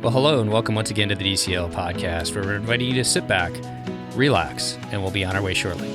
Well, hello and welcome once again to the DCL podcast, where we're inviting you to sit back, relax, and we'll be on our way shortly.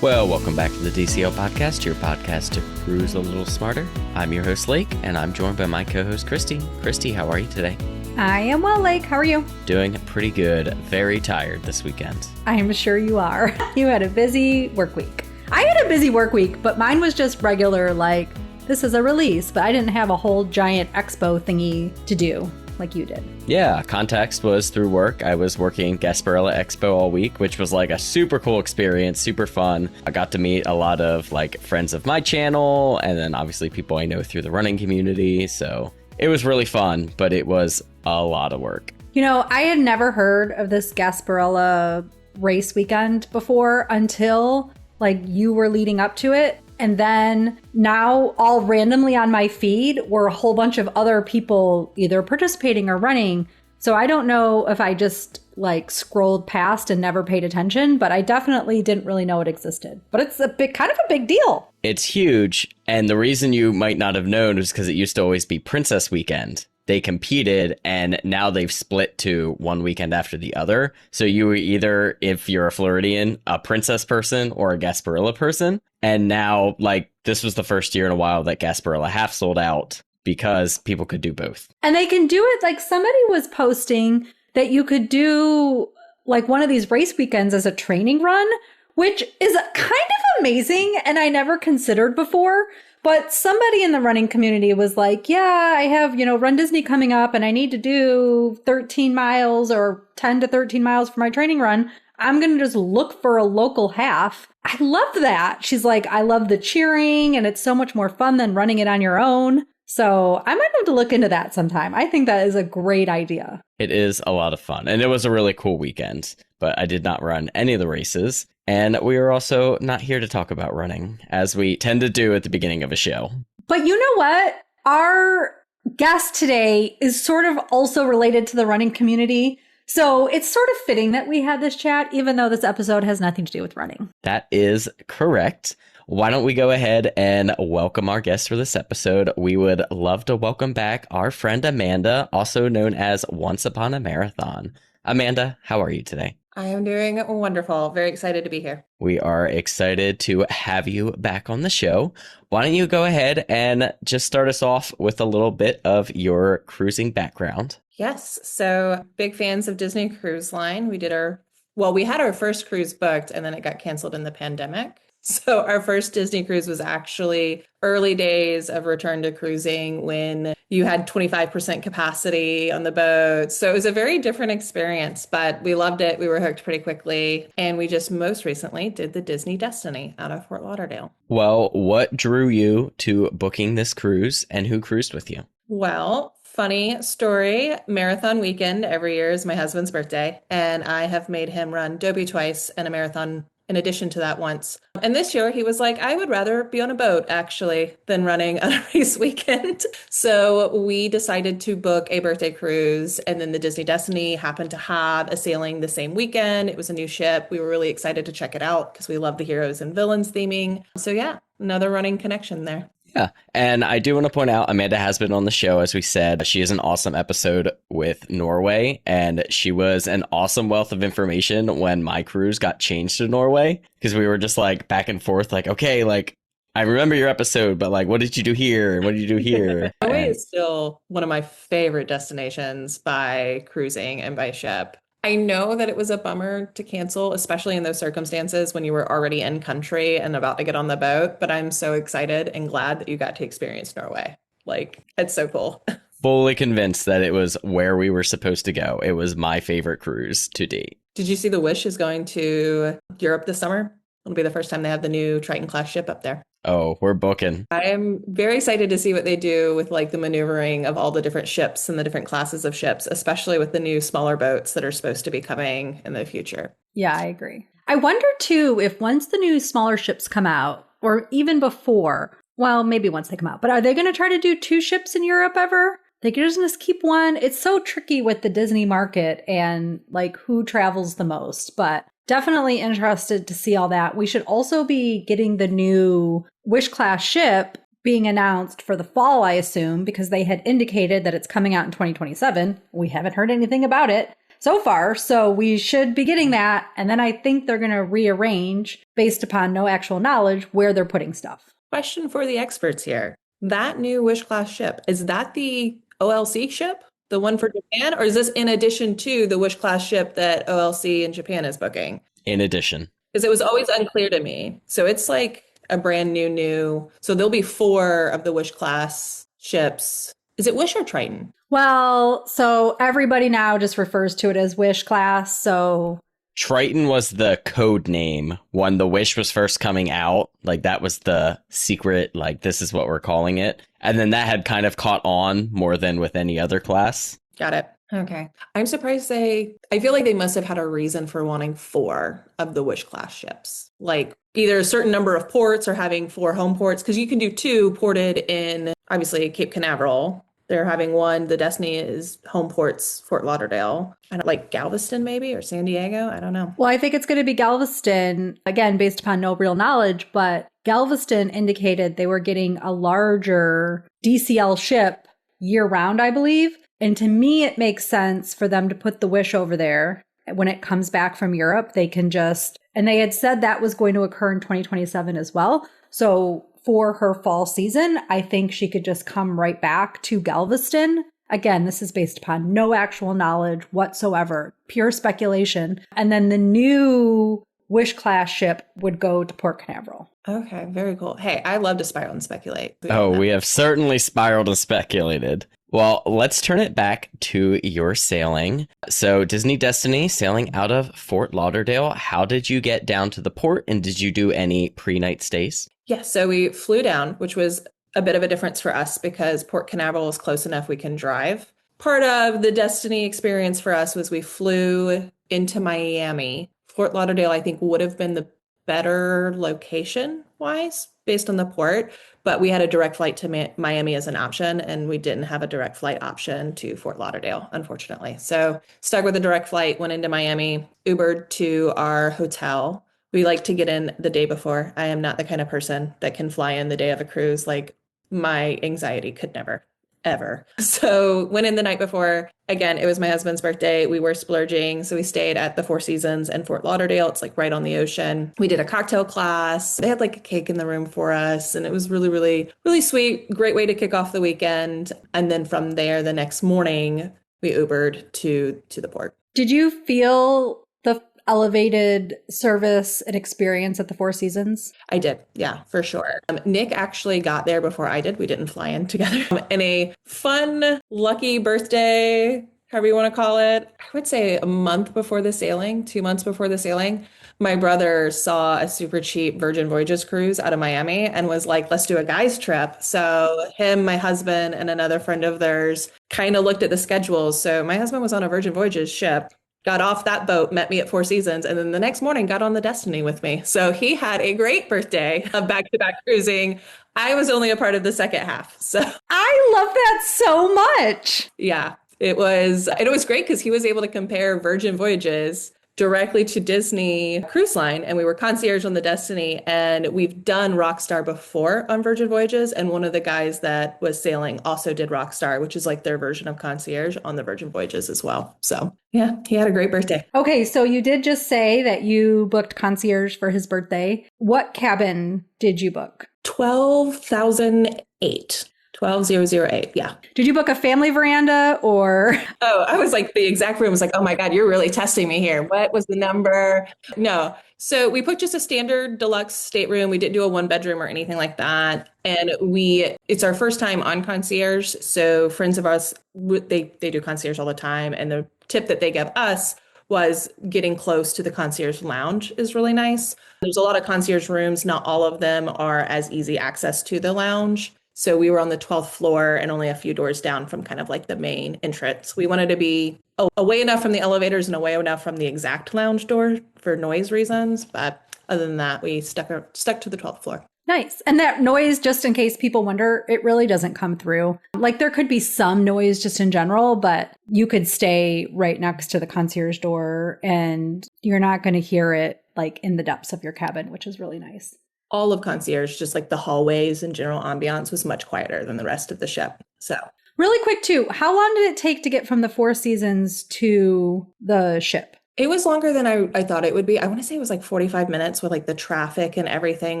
Well, welcome back to the DCL podcast, your podcast to cruise a little smarter. I'm your host, Lake, and I'm joined by my co-host, Christy. Christy, how are you today? I am well, Lake. How are you? Doing pretty good. Very tired this weekend. I'm sure you are. You had a busy work week. I had a busy work week, but mine was just regular, like, this is a release, but I didn't have a whole giant expo thingy to do like you did. Yeah, context was through work. I was working Gasparilla Expo all week, which was like a super cool experience, super fun. I got to meet a lot of like friends of my channel, and then obviously people I know through the running community. So it was really fun, but it was a lot of work. You know, I had never heard of this Gasparilla race weekend before until like you were leading up to it. And then now all randomly on my feed were a whole bunch of other people either participating or running. So I don't know if I just like scrolled past and never paid attention, but I definitely didn't really know it existed. But it's kind of a big deal. It's huge. And the reason you might not have known is because it used to always be Princess Weekend. They competed, and now they've split to one weekend after the other. So you were either, if you're a Floridian, a Princess person or a Gasparilla person. And now, like, this was the first year in a while that Gasparilla half sold out because people could do both. And they can do it, like somebody was posting that you could do like one of these race weekends as a training run, which is kind of amazing and I never considered before. But somebody in the running community was like, yeah, I have, Run Disney coming up and I need to do 13 miles or 10 to 13 miles for my training run. I'm going to just look for a local half. I love that. She's like, I love the cheering and it's so much more fun than running it on your own. So I might have to look into that sometime. I think that is a great idea. It is a lot of fun. And it was a really cool weekend, but I did not run any of the races. And we are also not here to talk about running, as we tend to do at the beginning of a show. But you know what? Our guest today is sort of also related to the running community. So it's sort of fitting that we had this chat, even though this episode has nothing to do with running. That is correct. Why don't we go ahead and welcome our guest for this episode? We would love to welcome back our friend Amanda, also known as Once Upon a Marathon. Amanda, how are you today? I am doing wonderful. Very excited to be here. We are excited to have you back on the show. Why don't you go ahead and just start us off with a little bit of your cruising background? Yes. So big fans of Disney Cruise Line. We had our first cruise booked and then it got canceled in the pandemic. So our first Disney cruise was actually early days of return to cruising when you had 25% capacity on the boat. So it was a very different experience, but we loved it. We were hooked pretty quickly. And we just most recently did the Disney Destiny out of Fort Lauderdale. Well, what drew you to booking this cruise and who cruised with you? Well, funny story, marathon weekend every year is my husband's birthday. And I have made him run Dobie twice and a marathon in addition to that once. And this year he was like, I would rather be on a boat actually than running on a race weekend. So we decided to book a birthday cruise, and then the Disney Destiny happened to have a sailing the same weekend. It was a new ship. We were really excited to check it out because we love the heroes and villains theming. So yeah, another running connection there. Yeah. And I do want to point out, Amanda has been on the show, as we said. She has an awesome episode with Norway, and she was an awesome wealth of information when my cruise got changed to Norway, because we were just like back and forth, like, okay, like, I remember your episode, but like, what did you do here? And what did you do here? Norway is still one of my favorite destinations by cruising and by ship. I know that it was a bummer to cancel, especially in those circumstances when you were already in country and about to get on the boat. But I'm so excited and glad that you got to experience Norway. Like, it's so cool. Fully convinced that it was where we were supposed to go. It was my favorite cruise to date. Did you see the Wish is going to Europe this summer? It'll be the first time they have the new Triton class ship up there. Oh, we're booking. I am very excited to see what they do with like the maneuvering of all the different ships and the different classes of ships, especially with the new smaller boats that are supposed to be coming in the future. Yeah, I agree. I wonder too if once the new smaller ships come out, or even before, well, maybe once they come out, but are they going to try to do 2 ships in Europe ever? They can just keep one. It's so tricky with the Disney market and like who travels the most, but definitely interested to see all that. We should also be getting the new Wish class ship being announced for the fall, I assume, because they had indicated that it's coming out in 2027. We haven't heard anything about it so far, so we should be getting that. And then I think they're going to rearrange based upon no actual knowledge where they're putting stuff. Question for the experts here. That new Wish class ship, is that the OLC ship? The one for Japan? Or is this in addition to the Wish class ship that OLC in Japan is booking? In addition. Because it was always unclear to me. So it's like a brand new. So there'll be 4 of the Wish class ships. Is it Wish or Triton? Well, so everybody now just refers to it as Wish class. So Triton was the code name when the Wish was first coming out. Like that was the secret, like this is what we're calling it. And then that had kind of caught on more than with any other class. Got it. Okay. I'm surprised I feel like they must have had a reason for wanting 4 of the Wish class ships. Like either a certain number of ports or having 4 home ports, because you can do 2 ported in, obviously, Cape Canaveral. They're having 1, the Destiny is home ports, Fort Lauderdale. I don't like Galveston maybe, or San Diego. I don't know. Well, I think it's going to be Galveston, again, based upon no real knowledge, but Galveston indicated they were getting a larger DCL ship year round, I believe. And to me, it makes sense for them to put the Wish over there. When it comes back from Europe, they can just, and they had said that was going to occur in 2027 as well. So for her fall season, I think she could just come right back to Galveston. Again, this is based upon no actual knowledge whatsoever, pure speculation. And then the new Wish class ship would go to Port Canaveral. Okay, very cool. Hey, I love to spiral and speculate. Oh, we have certainly spiraled and speculated. Well, let's turn it back to your sailing. So Disney Destiny sailing out of Fort Lauderdale. How did you get down to the port, and did you do any pre-night stays? Yeah, so we flew down, which was a bit of a difference for us because Port Canaveral is close enough we can drive. Part of the Destiny experience for us was we flew into Miami. Fort Lauderdale, I think, would have been the better location-wise based on the port, but we had a direct flight to Miami as an option, and we didn't have a direct flight option to Fort Lauderdale, unfortunately. So stuck with a direct flight, went into Miami, Ubered to our hotel. We like to get in the day before. I am not the kind of person that can fly in the day of a cruise. Like my anxiety could never, ever. So went in the night before. Again, it was my husband's birthday. We were splurging. So we stayed at the Four Seasons in Fort Lauderdale. It's like right on the ocean. We did a cocktail class. They had like a cake in the room for us. And it was really, really, really sweet. Great way to kick off the weekend. And then from there, the next morning, we Ubered to the port. Did you feel the elevated service and experience at the Four Seasons? I did. Yeah, for sure. Nick actually got there before I did. We didn't fly in together. And a fun, lucky birthday, however you want to call it, I would say a month before the sailing, 2 months before the sailing, my brother saw a super cheap Virgin Voyages cruise out of Miami and was like, let's do a guys trip. So him, my husband, and another friend of theirs kind of looked at the schedules. So my husband was on a Virgin Voyages ship, got off that boat, met me at Four Seasons, and then the next morning got on the Destiny with me. So he had a great birthday of back-to-back cruising. I was only a part of the second half. So I love that so much. yeah, it was great because he was able to compare Virgin Voyages directly to Disney Cruise Line, and we were concierge on the Destiny, and we've done Rockstar before on Virgin Voyages, and one of the guys that was sailing also did Rockstar, which is like their version of concierge on the Virgin Voyages as well. So yeah, he had a great birthday. Okay, so you did just say that you booked concierge for his birthday. What cabin did you book? 12,008. 12008. Yeah. Did you book a family veranda or? Oh, I was like, the exact room was like, oh my God, you're really testing me here. What was the number? No. So we booked just a standard deluxe stateroom. We didn't do a 1-bedroom or anything like that. And it's our first time on concierge. So friends of ours, they do concierge all the time. And the tip that they gave us was getting close to the concierge lounge is really nice. There's a lot of concierge rooms. Not all of them are as easy access to the lounge. So we were on the 12th floor and only a few doors down from kind of like the main entrance. We wanted to be away enough from the elevators and away enough from the exact lounge door for noise reasons. But other than that, we stuck to the 12th floor. Nice. And that noise, just in case people wonder, it really doesn't come through. Like there could be some noise just in general, but you could stay right next to the concierge door and you're not going to hear it like in the depths of your cabin, which is really nice. All of Concierge, just like the hallways and general ambiance, was much quieter than the rest of the ship. So really quick too, how long did it take to get from the Four Seasons to the ship? it was longer than I thought it would be. I want to say it was like 45 minutes with like the traffic and everything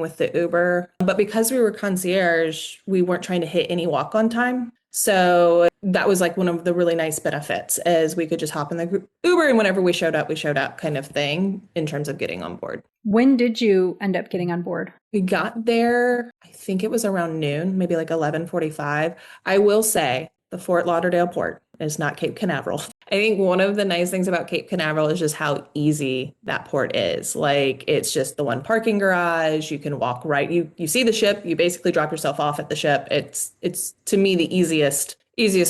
with the Uber. But because we were concierge, we weren't trying to hit any walk-on time. So that was like one of the really nice benefits is we could just hop in the Uber and whenever we showed up kind of thing in terms of getting on board. When did you end up getting on board? We got there, I think it was around noon, maybe like 11:45. I will say the Fort Lauderdale port is not Cape Canaveral. I think one of the nice things about Cape Canaveral is just how easy that port is. Like it's just the one parking garage. You can walk right. You see the ship. You basically drop yourself off at the ship. It's to me the easiest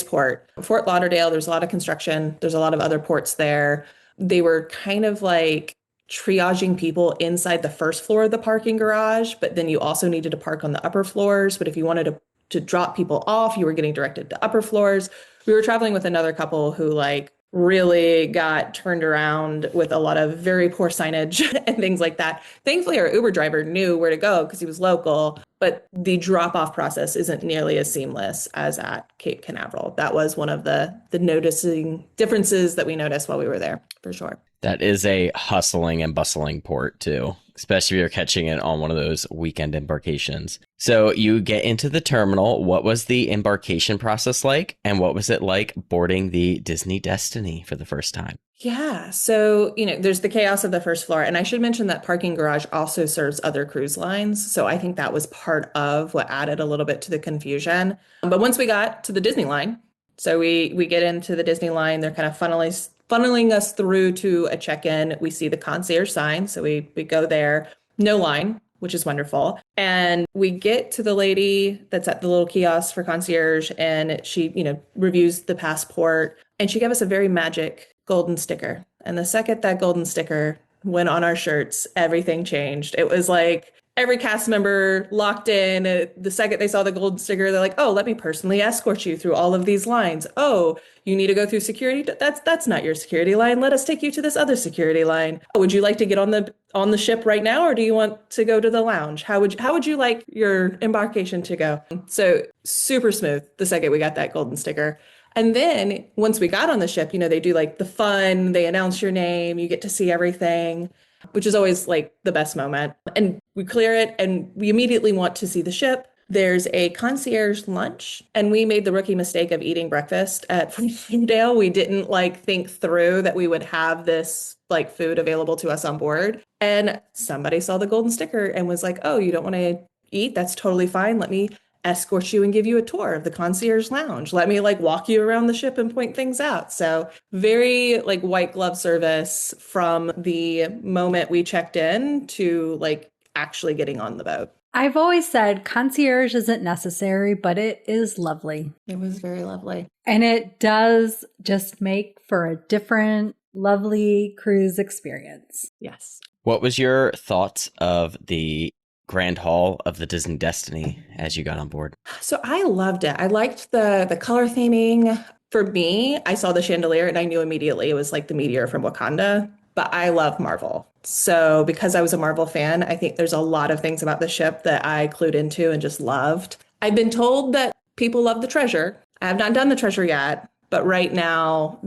port. Fort Lauderdale, there's a lot of construction. There's a lot of other ports there. They were kind of like triaging people inside the first floor of the parking garage, but then you also needed to park on the upper floors. But if you wanted to drop people off, you were getting directed to upper floors. We were traveling with another couple who like really got turned around with a lot of very poor signage and things like that. Thankfully, our Uber driver knew where to go because he was local, but the drop-off process isn't nearly as seamless as at Cape Canaveral. That was one of the noticing differences that we noticed while we were there, for sure. That is a hustling and bustling port too, especially if you're catching it on one of those weekend embarkations. So you get into the terminal. What was the embarkation process like? And what was it like boarding the Disney Destiny for the first time? Yeah. So, there's the chaos of the first floor. And I should mention that parking garage also serves other cruise lines. So I think that was part of what added a little bit to the confusion. But once we got to the Disney line, so we get into the Disney line, they're kind of funneling us through to a check-in. We see the concierge sign. So we go there, no line, which is wonderful. And we get to the lady that's at the little kiosk for concierge and she, reviews the passport and she gave us a very magic golden sticker. And the second that golden sticker went on our shirts, everything changed. It was like every cast member locked in. The second they saw the golden sticker, they're like, oh, let me personally escort you through all of these lines. Oh, you need to go through security. That's not your security line. Let us take you to this other security line. Would you like to get on the ship right now, or do you want to go to the lounge? How would you like your embarkation to go? So super smooth the second we got that golden sticker. And then once we got on the ship, they do like the fun, they announce your name, you get to see everything, which is always like the best moment. And we clear it and we immediately want to see the ship. There's a concierge lunch and we made the rookie mistake of eating breakfast at Fort Lauderdale. We didn't think through that we would have this food available to us on board. And somebody saw the golden sticker and was like, oh, you don't want to eat? That's totally fine. Let me escort you and give you a tour of the concierge lounge. Let me walk you around the ship and point things out. So very white glove service from the moment we checked in to actually getting on the boat. I've always said concierge isn't necessary, but it is lovely. It was very lovely. And it does just make for a different, lovely cruise experience. Yes. What was your thoughts of the Grand Hall of the Disney Destiny as you got on board? So I loved it. I liked the color theming. For me, I saw the chandelier and I knew immediately it was the meteor from Wakanda, but I love Marvel. So because I was a Marvel fan, I think there's a lot of things about the ship that I clued into and just loved. I've been told that people love the treasure. I have not done the treasure yet, but right now,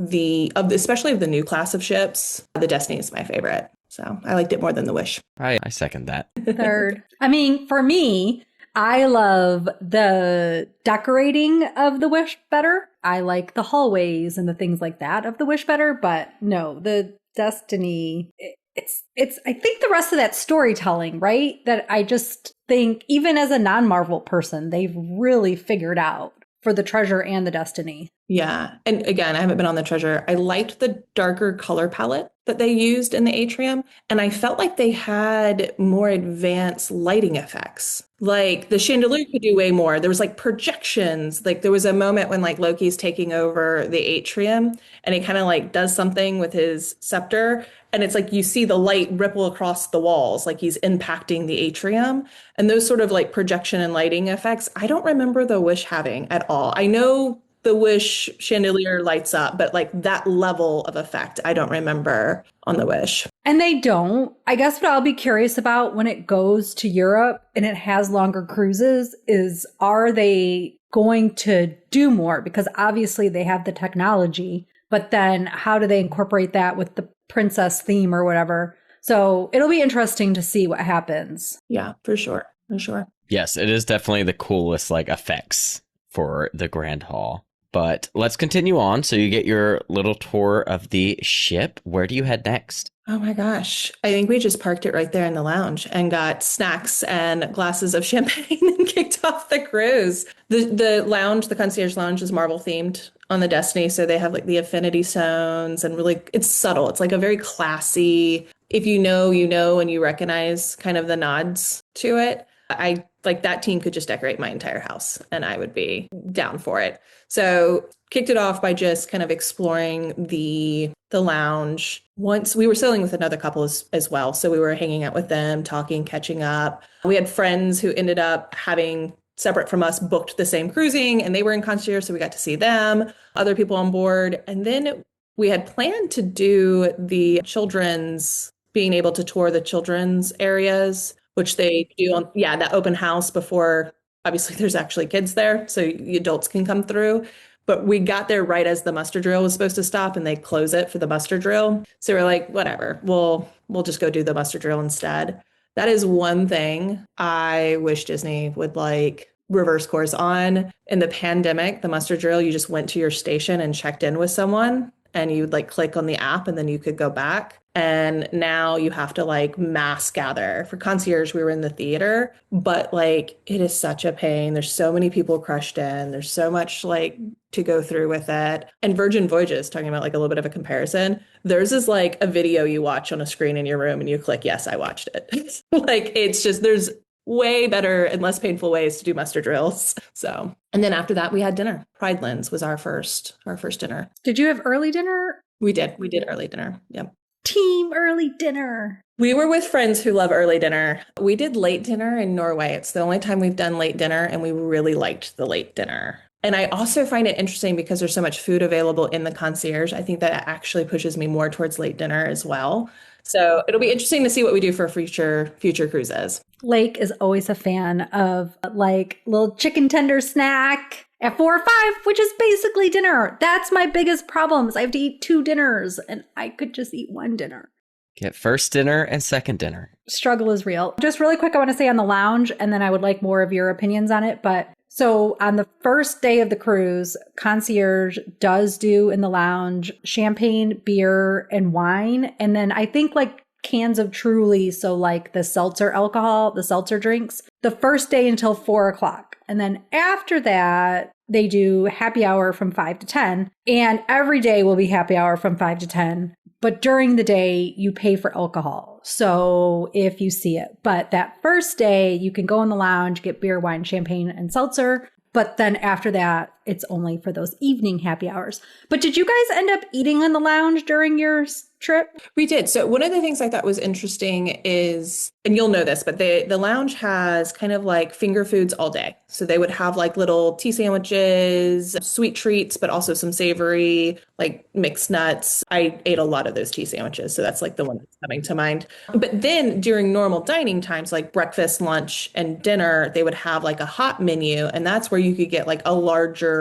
especially of the new class of ships, the Destiny is my favorite. So I liked it more than the Wish. I second that. Third. I mean, for me, I love the decorating of the Wish better. I like the hallways and the things like that of the Wish better, but no, the Destiny, it's I think the rest of that storytelling, right? That I just think even as a non-Marvel person, they've really figured out for the treasure and the Destiny. Yeah. And again, I haven't been on the treasure. I liked the darker color palette that they used in the atrium. And I felt like they had more advanced lighting effects. Like the chandelier could do way more. There was like projections. Like there was a moment when like Loki's taking over the atrium and he kind of like does something with his scepter. And it's like you see the light ripple across the walls, like he's impacting the atrium. And those sort of like projection and lighting effects, I don't remember the Wish having at all. I know the Wish chandelier lights up, but like that level of effect, I don't remember on the Wish. And they don't. I guess what I'll be curious about when it goes to Europe and it has longer cruises is, are they going to do more? Because obviously they have the technology, but then how do they incorporate that with the princess theme or whatever? So it'll be interesting to see what happens. Yeah, for sure. For sure. Yes, it is definitely the coolest like effects for the Grand Hall. But let's continue on. So you get your little tour of the ship. Where do you head next? Oh my gosh. I think we just parked it right there in the lounge and got snacks and glasses of champagne and kicked off the cruise. The lounge, the concierge lounge, is Marvel themed on the Destiny. So they have like the Infinity Stones and really, it's subtle. It's like a very classy, if you know, you know, and you recognize kind of the nods to it. I like that team could just decorate my entire house and I would be down for it. So kicked it off by just kind of exploring the lounge. Once we were sailing with another couple as well. So we were hanging out with them, talking, catching up. We had friends who ended up having, separate from us, booked the same cruising and they were in concierge. So we got to see them, other people on board. And then we had planned to do the children's, being able to tour the children's areas, which they do on, that open house before, obviously there's actually kids there, so the adults can come through. But we got there right as the muster drill was supposed to stop and they close it for the muster drill. So we're like, whatever, we'll just go do the muster drill instead. That is one thing I wish Disney would like reverse course on. In the pandemic, the muster drill, you just went to your station and checked in with someone and you'd like click on the app and then you could go back. And now you have to like mass gather. For concierge, we were in the theater, but like it is such a pain. There's so many people crushed in. There's so much like to go through with it. And Virgin Voyages, talking about like a little bit of a comparison, theirs is like a video you watch on a screen in your room and you click, yes, I watched it. Like it's just, there's way better and less painful ways to do muster drills. So, and then after that we had dinner. Pride Lens was our first dinner. Did you have early dinner? We did early dinner. Yep. Team early dinner. We were with friends who love early dinner. We did late dinner in Norway. It's the only time we've done late dinner, and we really liked the late dinner. And I also find it interesting because there's so much food available in the concierge. I think that actually pushes me more towards late dinner as well. So it'll be interesting to see what we do for future cruises. Lake is always a fan of like little chicken tender snack at 4 or 5, which is basically dinner. That's my biggest problem is I have to eat 2 dinners and I could just eat 1 dinner. Get first dinner and second dinner. Struggle is real. Just really quick, I want to say on the lounge, and then I would like more of your opinions on it. But so on the first day of the cruise, concierge does do in the lounge champagne, beer, and wine. And then I think like cans of Truly, so like the seltzer alcohol, the seltzer drinks, the first day until 4 o'clock. And then after that, they do happy hour from 5 to 10. And every day will be happy hour from 5 to 10. But during the day, you pay for alcohol. So if you see it, but that first day, you can go in the lounge, get beer, wine, champagne, and seltzer. But then after that, it's only for those evening happy hours. But did you guys end up eating on the lounge during your trip? We did. So one of the things I thought was interesting is, and you'll know this, but the lounge has kind of like finger foods all day. So they would have like little tea sandwiches, sweet treats, but also some savory, like mixed nuts. I ate a lot of those tea sandwiches. So that's like the one that's coming to mind. But then during normal dining times, like breakfast, lunch, and dinner, they would have like a hot menu. And that's where you could get like a larger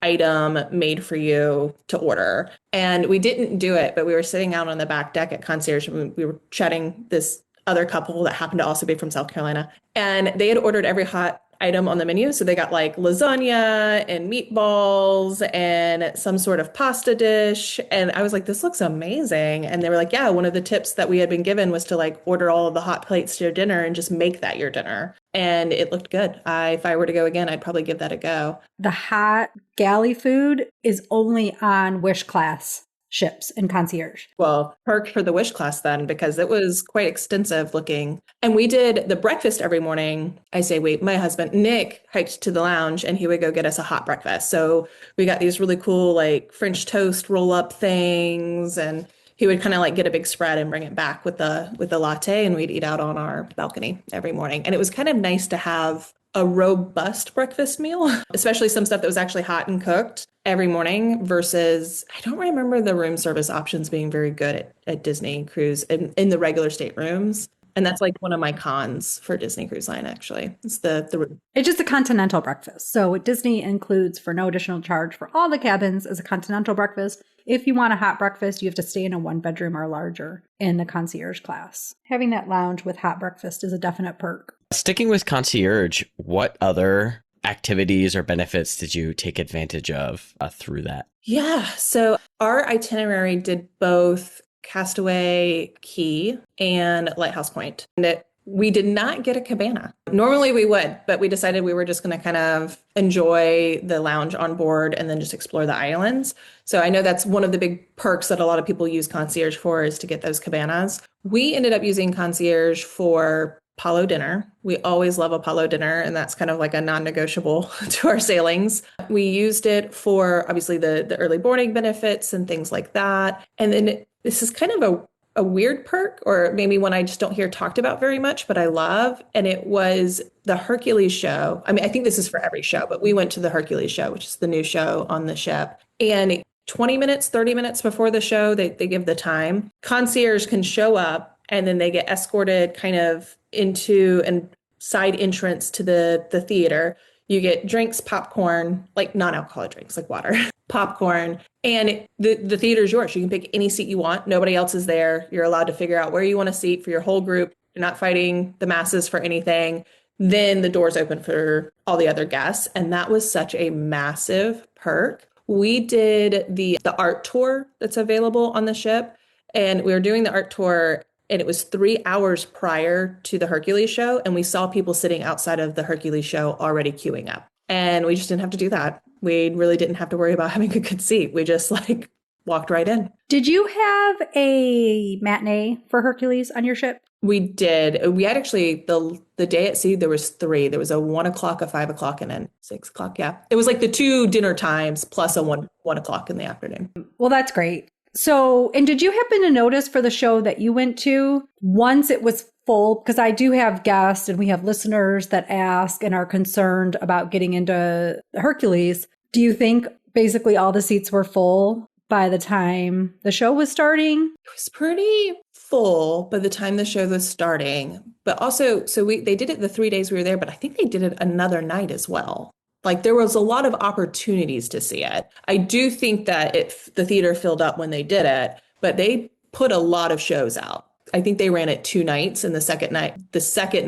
item made for you to order. And we didn't do it, but we were sitting out on the back deck at Concierge and we were chatting this other couple that happened to also be from South Carolina. And they had ordered every hot item on the menu. So they got like lasagna and meatballs and some sort of pasta dish. And I was like, this looks amazing. And they were like, yeah, one of the tips that we had been given was to like order all of the hot plates to your dinner and just make that your dinner. And it looked good. If I were to go again, I'd probably give that a go. The hot galley food is only on Wish class ships in Concierge. Well, perk for the wish class then, because it was quite extensive looking. And we did the breakfast every morning. I say, wait, my husband, Nick, hiked to the lounge and he would go get us a hot breakfast. So we got these really cool, like French toast roll up things. And he would kind of like get a big spread and bring it back with the latte. And we'd eat out on our balcony every morning. And it was kind of nice to have a robust breakfast meal, especially some stuff that was actually hot and cooked every morning versus I don't remember the room service options being very good at Disney Cruise in the regular staterooms. And that's like one of my cons for Disney Cruise Line, actually. It's It's just a continental breakfast. So Disney includes for no additional charge for all the cabins is a continental breakfast. If you want a hot breakfast, you have to stay in a 1-bedroom or larger in the concierge class. Having that lounge with hot breakfast is a definite perk. Sticking with concierge, what other activities or benefits did you take advantage of through that? Yeah. So our itinerary did both Castaway Key and Lighthouse Point. And we did not get a cabana. Normally we would, but we decided we were just going to kind of enjoy the lounge on board and then just explore the islands. So I know that's one of the big perks that a lot of people use concierge for is to get those cabanas. We ended up using concierge for Apollo dinner. We always love Apollo dinner, and that's kind of like a non-negotiable to our sailings. We used it for obviously the early boarding benefits and things like that. And then this is kind of a weird perk, or maybe one I just don't hear talked about very much, but I love. And it was the Hercules show. I mean, I think this is for every show, but we went to the Hercules show, which is the new show on the ship. And 20 minutes, 30 minutes before the show, they give the time. Concierge can show up and then they get escorted kind of into a side entrance to the theater. You get drinks, popcorn, like non-alcoholic drinks, like water, popcorn, and the theater's yours. You can pick any seat you want. Nobody else is there. You're allowed to figure out where you want a seat for your whole group. You're not fighting the masses for anything. Then the doors open for all the other guests. And that was such a massive perk. We did the art tour that's available on the ship. And we were doing the art tour, and it was 3 hours prior to the Hercules show. And we saw people sitting outside of the Hercules show already queuing up. And we just didn't have to do that. We really didn't have to worry about having a good seat. We just like walked right in. Did you have a matinee for Hercules on your ship? We did. We had actually the day at sea, there was 3. There was a 1 o'clock, a 5 o'clock, and then 6 o'clock. Yeah. It was like the 2 dinner times plus a 1 o'clock in the afternoon. Well, that's great. So, and did you happen to notice for the show that you went to, once it was full, because I do have guests and we have listeners that ask and are concerned about getting into Hercules. Do you think basically all the seats were full by the time the show was starting? It was pretty full by the time the show was starting. But also, they did it the 3 days we were there, but I think they did it another night as well. Like there was a lot of opportunities to see it. I do think that the theater filled up when they did it, but they put a lot of shows out. I think they ran it 2 nights, and the second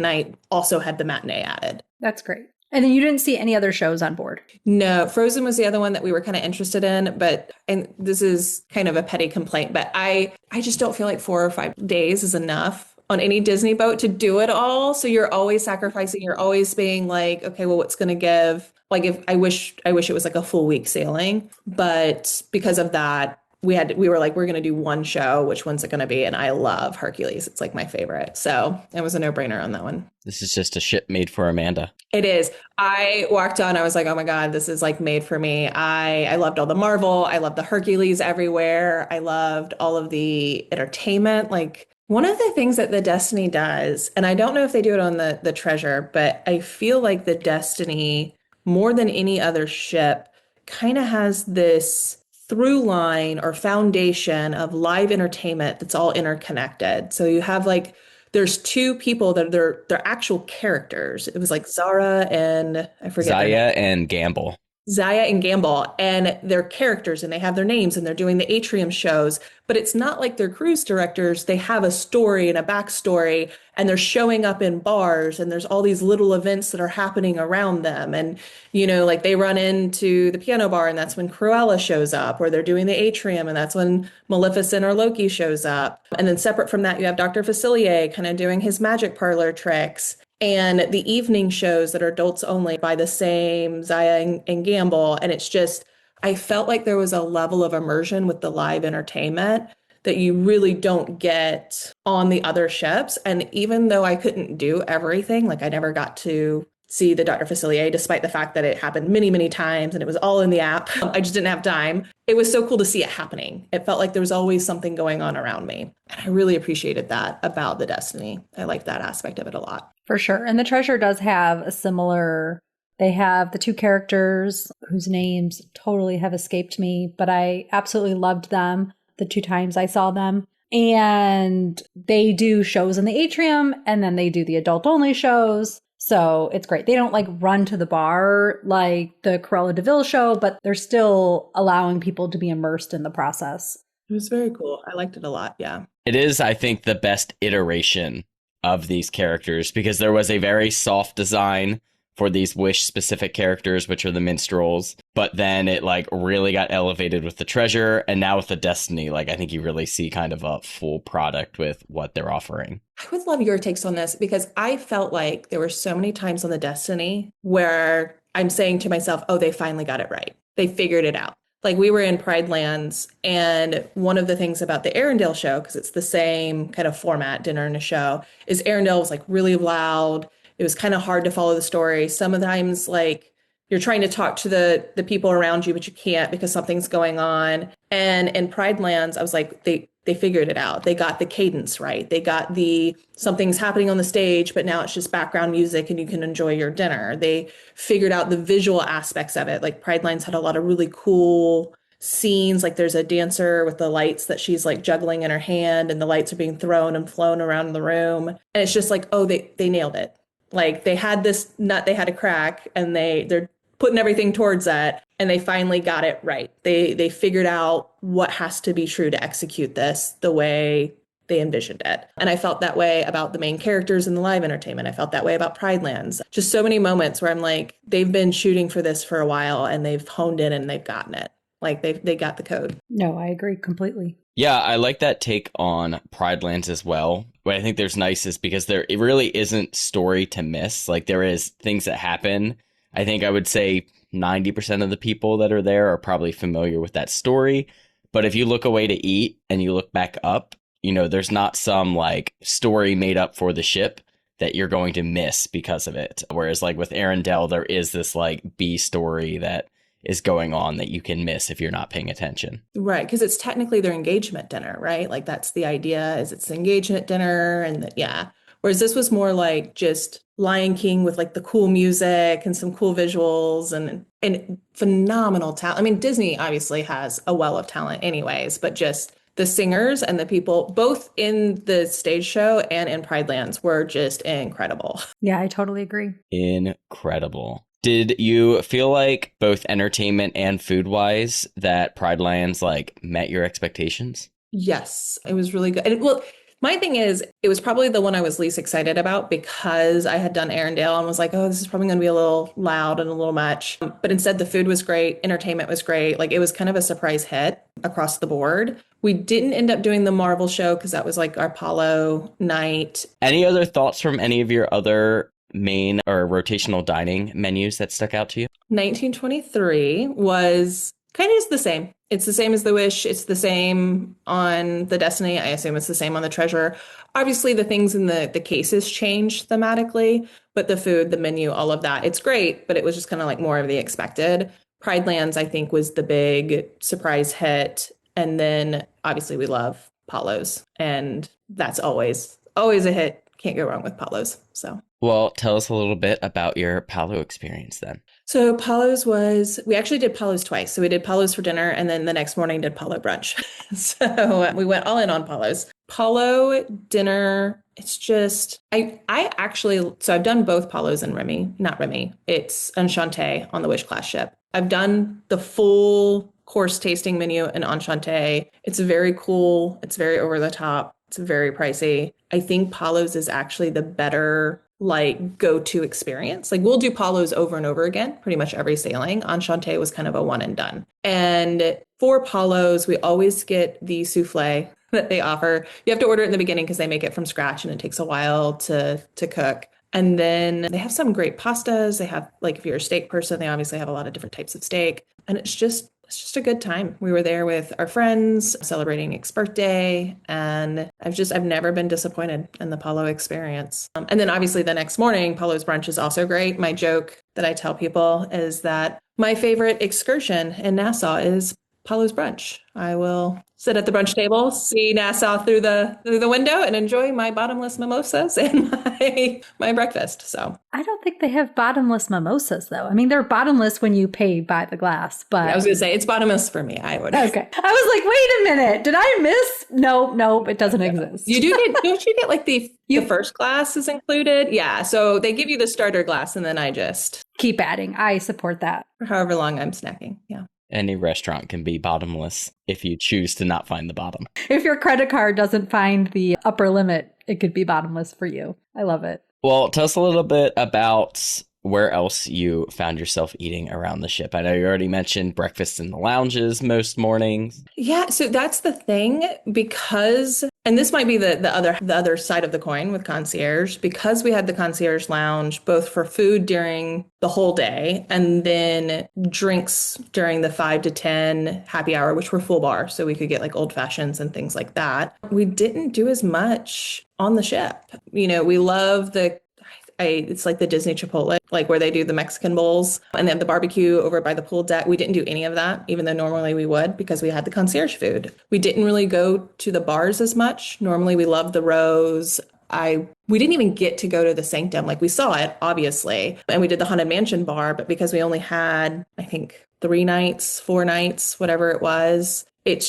night also had the matinee added. That's great. And then you didn't see any other shows on board? No, Frozen was the other one that we were kind of interested in, and this is kind of a petty complaint, but I just don't feel like 4 or 5 days is enough on any Disney boat to do it all. So you're always sacrificing, you're always being like, okay, well, what's going to give? Like if I wish it was like a full week sailing, but because of that, we were like, we're going to do one show. Which one's it going to be? And I love Hercules. It's like my favorite. So it was a no-brainer on that one. This is just a ship made for Amanda. It is. I walked on, I was like, oh my God, this is like made for me. I loved all the Marvel. I loved the Hercules everywhere. I loved all of the entertainment. Like one of the things that the Destiny does, and I don't know if they do it on the Treasure, but I feel like the Destiny, more than any other ship, kind of has this through line or foundation of live entertainment that's all interconnected. So you have like, there's 2 people that they're actual characters. It was like Zara and I forget. Zaya and Gamble. Zaya and Gamble, and they're characters and they have their names and they're doing the atrium shows, but it's not like they're cruise directors. They have a story and a backstory, and they're showing up in bars, and there's all these little events that are happening around them. And, you know, like they run into the piano bar and that's when Cruella shows up, or they're doing the atrium and that's when Maleficent or Loki shows up. And then separate from that, you have Dr. Facilier kind of doing his magic parlor tricks. And the evening shows that are adults only by the same Zaya and Gamble. And it's just I felt like there was a level of immersion with the live entertainment that you really don't get on the other ships. And even though I couldn't do everything, like I never got to see the Dr. Facilier, despite the fact that it happened many, many times and it was all in the app. I just didn't have time. It was so cool to see it happening. It felt like there was always something going on around me. And I really appreciated that about the Destiny. I liked that aspect of it a lot. For sure. And the Treasure does have a similar, they have the two characters whose names totally have escaped me, but I absolutely loved them the 2 times I saw them. And they do shows in the atrium, and then they do the adult only shows. So it's great. They don't like run to the bar like the Cruella de Vil show, but they're still allowing people to be immersed in the process. It was very cool. I liked it a lot. Yeah. It is, I think, the best iteration of these characters, because there was a very soft design for these Wish-specific characters, which are the minstrels. But then it like really got elevated with the Treasure, and now with the Destiny, like I think you really see kind of a full product with what they're offering. I would love your takes on this, because I felt like there were so many times on the Destiny where I'm saying to myself, oh, they finally got it right. They figured it out. Like we were in Pride Lands, and one of the things about the Arendelle show, because it's the same kind of format, dinner and a show, is Arendelle was like really loud. It was kind of hard to follow the story. Sometimes like you're trying to talk to the people around you, but you can't because something's going on. And in Pride Lands, I was like, they figured it out. They got the cadence right. They got the something's happening on the stage, but now it's just background music and you can enjoy your dinner. They figured out the visual aspects of it. Like Pride Lands had a lot of really cool scenes. Like there's a dancer with the lights that she's like juggling in her hand, and the lights are being thrown and flown around the room. And it's just like, oh, they nailed it. Like they had this nut they had to crack, and they're putting everything towards that, and they finally got it right. They figured out what has to be true to execute this the way they envisioned it. And I felt that way about the main characters in the live entertainment. I felt that way about Pride Lands. Just so many moments where I'm like, they've been shooting for this for a while, and they've honed in and they've gotten it. Like they got the code. No, I agree completely. Yeah, I like that take on Pride Lands as well. What I think there's nice is because it really isn't story to miss. Like there is things that happen. I think I would say 90% of the people that are there are probably familiar with that story. But if you look away to eat and you look back up, you know, there's not some like story made up for the ship that you're going to miss because of it. Whereas like with Arendelle, there is this like B story that is going on that you can miss if you're not paying attention. Right, because it's technically their engagement dinner, right? Like that's the idea, is it's engagement dinner, and yeah. Whereas this was more like just Lion King with like the cool music and some cool visuals and phenomenal talent. I mean, Disney obviously has a well of talent anyways, but just the singers and the people both in the stage show and in Pride Lands were just incredible. Yeah, I totally agree. Incredible. Did you feel like both entertainment and food wise that Pride Lands like met your expectations? Yes, it was really good. And well, my thing is, it was probably the one I was least excited about because I had done Arendelle and was like, oh, this is probably going to be a little loud and a little much. But instead, the food was great. Entertainment was great. Like it was kind of a surprise hit across the board. We didn't end up doing the Marvel show because that was like our Apollo night. Any other thoughts from any of your other main or rotational dining menus that stuck out to you? 1923 was kind of the same. It's the same as the Wish. It's the same on the Destiny. I assume it's the same on the Treasure. Obviously, the things in the cases change thematically, but the food, the menu, all of that, it's great, but it was just kind of like more of the expected. Pride Lands, I think, was the big surprise hit. And then obviously we love Palos, and that's always a hit. Can't go wrong with Palos. So. Well, tell us a little bit about your Palo experience then. So Palos we actually did Palos twice. So we did Palos for dinner, and then the next morning did Palo brunch. So we went all in on Palos. Palo dinner, it's just, I actually, so I've done both Palos and not Remy. It's Enchante on the Wish class ship. I've done the full course tasting menu in Enchante. It's very cool. It's very over the top. It's very pricey. I think Palos is actually the better like go-to experience. Like we'll do Palos over and over again, pretty much every sailing. Enchante was kind of a one and done. And for Palos, we always get the souffle that they offer. You have to order it in the beginning because they make it from scratch and it takes a while to cook. And then they have some great pastas. They have, like, if you're a steak person, they obviously have a lot of different types of steak. And it's just it's just a good time. We were there with our friends celebrating Nick's birthday, and I've never been disappointed in the Paulo experience. And then obviously the next morning, Paulo's brunch is also great. My joke that I tell people is that my favorite excursion in Nassau is Paulo's brunch. I will sit at the brunch table, see Nassau through the window, and enjoy my bottomless mimosas and my breakfast. So I don't think they have bottomless mimosas, though. I mean, they're bottomless when you pay by the glass, but I was going to say it's bottomless for me. I would. Okay. I was like, wait a minute. Did I miss? No, it doesn't exist. You don't you get like the first glass is included? Yeah. So they give you the starter glass, and then I just keep adding. I support that. For however long I'm snacking. Yeah. Any restaurant can be bottomless if you choose to not find the bottom. If your credit card doesn't find the upper limit, it could be bottomless for you. I love it. Well, tell us a little bit about where else you found yourself eating around the ship. I know you already mentioned breakfast in the lounges most mornings. Yeah, so that's the thing, because, and this might be the other side of the coin with concierge, because we had the concierge lounge both for food during the whole day and then drinks during the 5 to 10 happy hour, which were full bar, so we could get like old fashions and things like that. We didn't do as much on the ship. You know, we love it's like the Disney Chipotle, like where they do the Mexican bowls and they have the barbecue over by the pool deck. We didn't do any of that, even though normally we would, because we had the concierge food. We didn't really go to the bars as much. Normally we loved the Rose. We didn't even get to go to the Sanctum. Like we saw it, obviously, and we did the Haunted Mansion bar, but because we only had, I think, 3 nights, 4 nights, whatever it was, it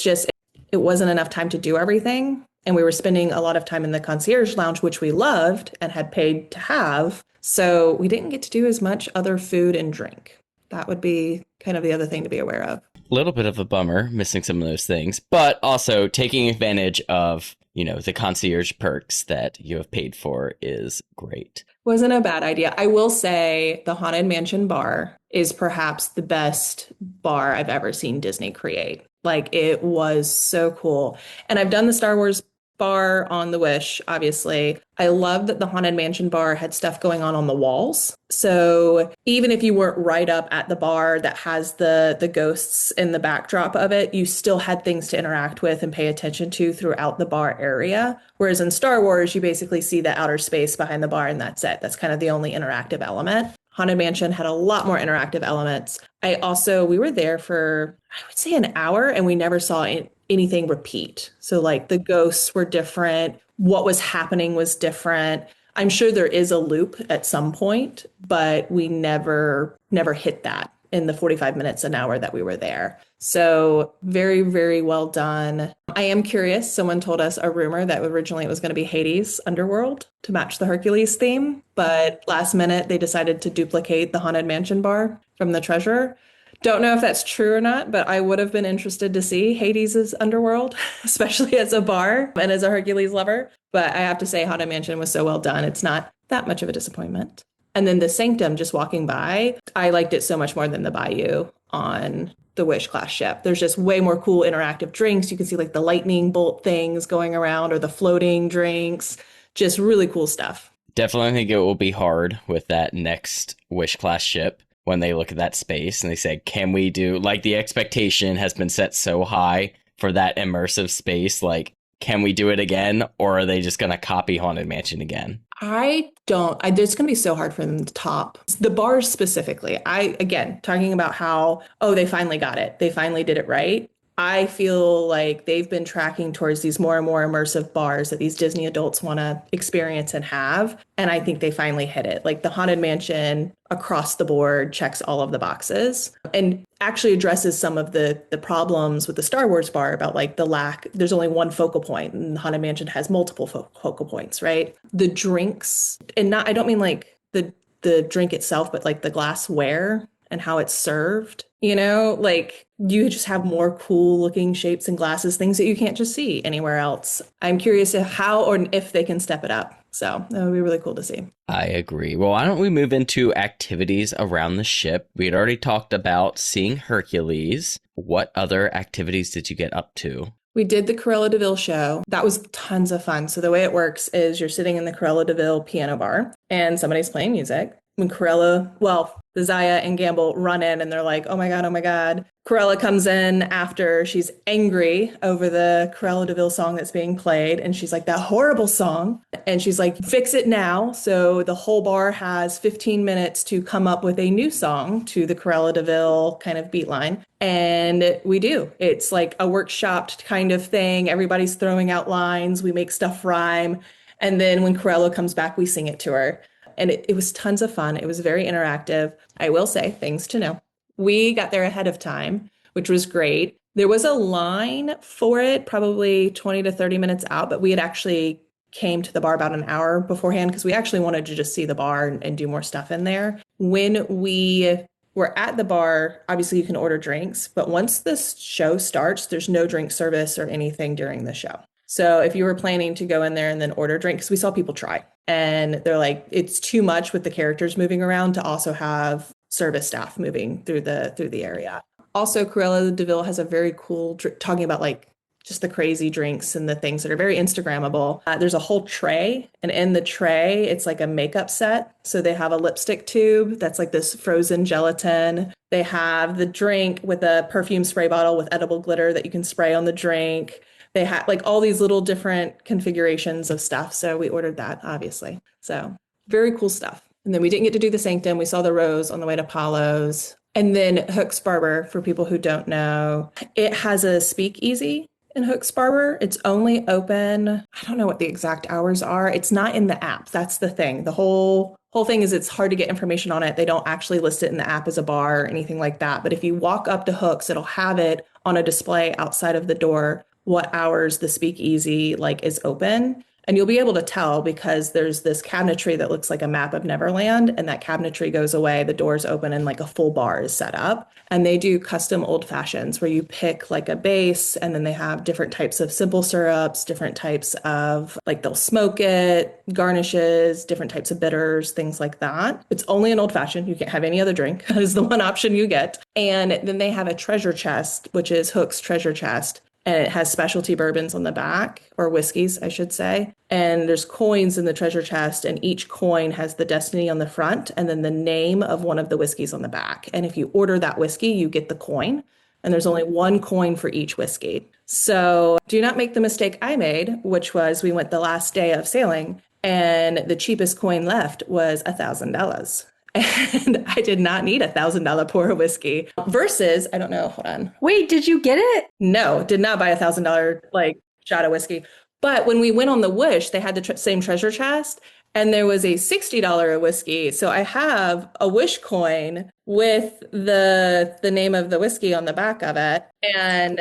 wasn't enough time to do everything. And we were spending a lot of time in the concierge lounge, which we loved and had paid to have. So we didn't get to do as much other food and drink. That would be kind of the other thing to be aware of. A little bit of a bummer, missing some of those things, but also taking advantage of, the concierge perks that you have paid for is great. Wasn't a bad idea. I will say the Haunted Mansion bar is perhaps the best bar I've ever seen Disney create. Like, it was so cool. And I've done the Star Wars bar on the Wish, obviously. I love that the Haunted Mansion bar had stuff going on the walls. So even if you weren't right up at the bar that has the ghosts in the backdrop of it, you still had things to interact with and pay attention to throughout the bar area. Whereas in Star Wars, you basically see the outer space behind the bar and that's it. That's kind of the only interactive element. Haunted Mansion had a lot more interactive elements. We were there for, I would say, an hour, and we never saw anything repeat. So like the ghosts were different. What was happening was different. I'm sure there is a loop at some point, but we never hit that in the 45 minutes, an hour that we were there. So very, very well done. I am curious. Someone told us a rumor that originally it was going to be Hades Underworld to match the Hercules theme, but last minute they decided to duplicate the Haunted Mansion bar from the Treasurer. Don't know if that's true or not, but I would have been interested to see Hades' Underworld, especially as a bar and as a Hercules lover. But I have to say Haunted Mansion was so well done. It's not that much of a disappointment. And then the Sanctum, just walking by, I liked it so much more than the Bayou on the Wish class ship. There's just way more cool interactive drinks. You can see like the lightning bolt things going around or the floating drinks, just really cool stuff. Definitely think it will be hard with that next Wish class ship when they look at that space and they say, can we do, like, the expectation has been set so high for that immersive space, like, can we do it again, or are they just going to copy Haunted Mansion again? It's going to be so hard for them to top the bars specifically. Again, talking about how, they finally got it. They finally did it right. I feel like they've been tracking towards these more and more immersive bars that these Disney adults want to experience and have. And I think they finally hit it. Like the Haunted Mansion across the board checks all of the boxes and actually addresses some of the problems with the Star Wars bar about like the lack. There's only one focal point and the Haunted Mansion has multiple focal points, right? The drinks, and I don't mean like the drink itself, but like the glassware and how it's served, like you just have more cool looking shapes and glasses, things that you can't just see anywhere else. I'm curious how or if they can step it up. So that would be really cool to see. I agree. Well, why don't we move into activities around the ship? We had already talked about seeing Hercules. What other activities did you get up to? We did the Cruella de Vil show. That was tons of fun. So the way it works is you're sitting in the Cruella de Vil piano bar and somebody's playing music. when the Zaya and Gamble run in and they're like, oh my God, oh my God. Corella comes in after she's angry over the Corella DeVille song that's being played. And she's like, that horrible song. And she's like, fix it now. So the whole bar has 15 minutes to come up with a new song to the Corella DeVille kind of beat line. And we do. It's like a workshopped kind of thing. Everybody's throwing out lines. We make stuff rhyme. And then when Corella comes back, we sing it to her. And it was tons of fun. It was very interactive. I will say, things to know. We got there ahead of time, which was great. There was a line for it, probably 20 to 30 minutes out, but we had actually came to the bar about an hour beforehand because we actually wanted to just see the bar and do more stuff in there. When we were at the bar, obviously you can order drinks, but once this show starts, there's no drink service or anything during the show. So if you were planning to go in there and then order drinks, we saw people try and they're like, it's too much with the characters moving around to also have service staff moving through the area. Also, Corella DeVille has a very cool, talking about like just the crazy drinks and the things that are very Instagrammable. There's a whole tray, and in the tray, it's like a makeup set. So they have a lipstick tube that's like this frozen gelatin. They have the drink with a perfume spray bottle with edible glitter that you can spray on the drink. They had like all these little different configurations of stuff. So we ordered that, obviously. So very cool stuff. And then we didn't get to do the Sanctum. We saw the Rose on the way to Palos. And then Hook's Barber, for people who don't know, it has a speakeasy in Hook's Barber. It's only open, I don't know what the exact hours are. It's not in the app. That's the thing. The whole thing is it's hard to get information on it. They don't actually list it in the app as a bar or anything like that. But if you walk up to Hook's, it'll have it on a display outside of the door what hours the speakeasy like is open. And you'll be able to tell because there's this cabinetry that looks like a map of Neverland, and that cabinetry goes away, the doors open, and like a full bar is set up. And they do custom old fashions where you pick like a base, and then they have different types of simple syrups, different types of like they'll smoke it, garnishes, different types of bitters, things like that. It's only an old fashioned. You can't have any other drink. That is the one option you get. And then they have a treasure chest, which is Hook's treasure chest. And it has specialty bourbons on the back, or whiskeys, I should say. And there's coins in the treasure chest, and each coin has the destiny on the front and then the name of one of the whiskeys on the back. And if you order that whiskey, you get the coin. And there's only one coin for each whiskey. So do not make the mistake I made, which was we went the last day of sailing, and the cheapest coin left was $1,000. And I did not need $1,000 pour of whiskey versus, I don't know, hold on. Wait, did you get it? No, did not buy $1,000 like shot of whiskey. But when we went on the Wish, they had the same treasure chest and there was a $60 of whiskey. So I have a Wish coin with the name of the whiskey on the back of it. And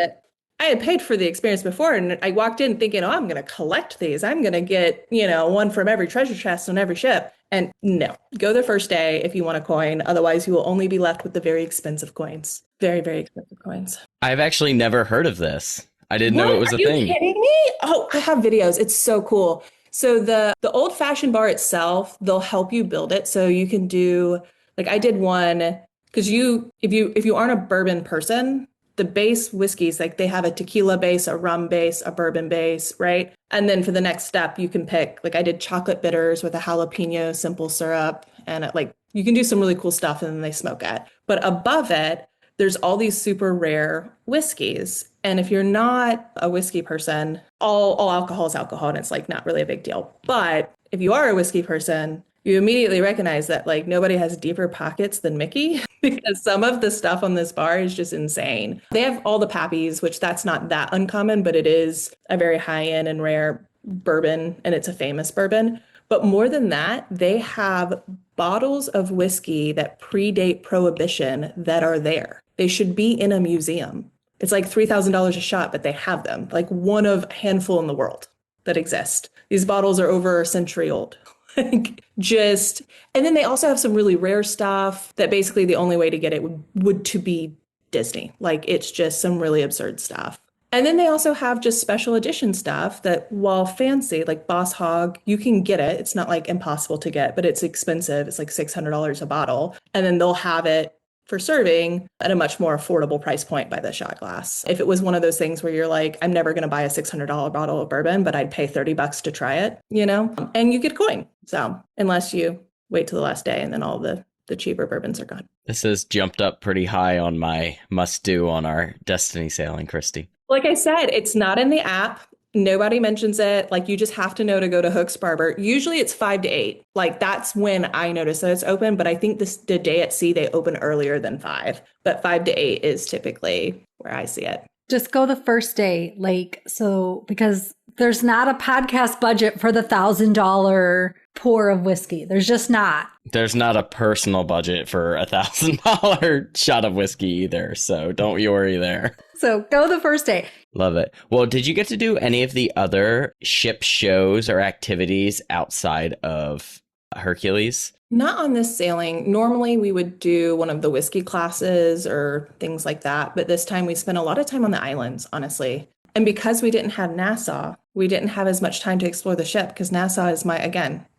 I had paid for the experience before, and I walked in thinking, oh, I'm going to collect these. I'm going to get, one from every treasure chest on every ship. And no, go the first day if you want a coin. Otherwise, you will only be left with the very expensive coins. Very, very expensive coins. I've actually never heard of this. I didn't know it was a thing. Are you kidding me? Oh, I have videos. It's so cool. So the old-fashioned bar itself, they'll help you build it. So you can do, like I did one, because if you aren't a bourbon person, the base whiskeys, like they have a tequila base, a rum base, a bourbon base, right? And then for the next step, you can pick, like I did chocolate bitters with a jalapeno simple syrup. And you can do some really cool stuff and then they smoke it. But above it, there's all these super rare whiskeys. And if you're not a whiskey person, all alcohol is alcohol and it's like not really a big deal. But if you are a whiskey person, you immediately recognize that like nobody has deeper pockets than Mickey because some of the stuff on this bar is just insane. They have all the Pappies, which that's not that uncommon, but it is a very high-end and rare bourbon, and it's a famous bourbon. But more than that, they have bottles of whiskey that predate Prohibition that are there. They should be in a museum. It's like $3,000 a shot, but they have them, like one of a handful in the world that exist. These bottles are over a century old. And then they also have some really rare stuff that basically the only way to get it would to be Disney. Like it's just some really absurd stuff. And then they also have just special edition stuff that while fancy, like Boss Hog, you can get it. It's not like impossible to get, but it's expensive. It's like $600 a bottle. And then they'll have it for serving at a much more affordable price point by the shot glass. If it was one of those things where you're like, I'm never going to buy a $600 bottle of bourbon, but I'd pay $30 to try it, and you get a coin. So unless you wait till the last day, and then all the cheaper bourbons are gone. This has jumped up pretty high on my must-do on our Destiny sailing, Christy. Like I said, it's not in the app. Nobody mentions it. Like, you just have to know to go to Hook's Barber. Usually it's 5 to 8. Like, that's when I notice that it's open. But I think the day at sea, they open earlier than 5. But 5 to 8 is typically where I see it. Just go the first day, because there's not a podcast budget for the $1,000 pour of whiskey. There's just not. There's not a personal budget for $1,000 shot of whiskey either, so don't you worry there. So go the first day. Love it. Well, did you get to do any of the other ship shows or activities outside of Hercules? Not on this sailing. Normally we would do one of the whiskey classes or things like that. But this time we spent a lot of time on the islands, honestly. And because we didn't have Nassau, we didn't have as much time to explore the ship because Nassau is my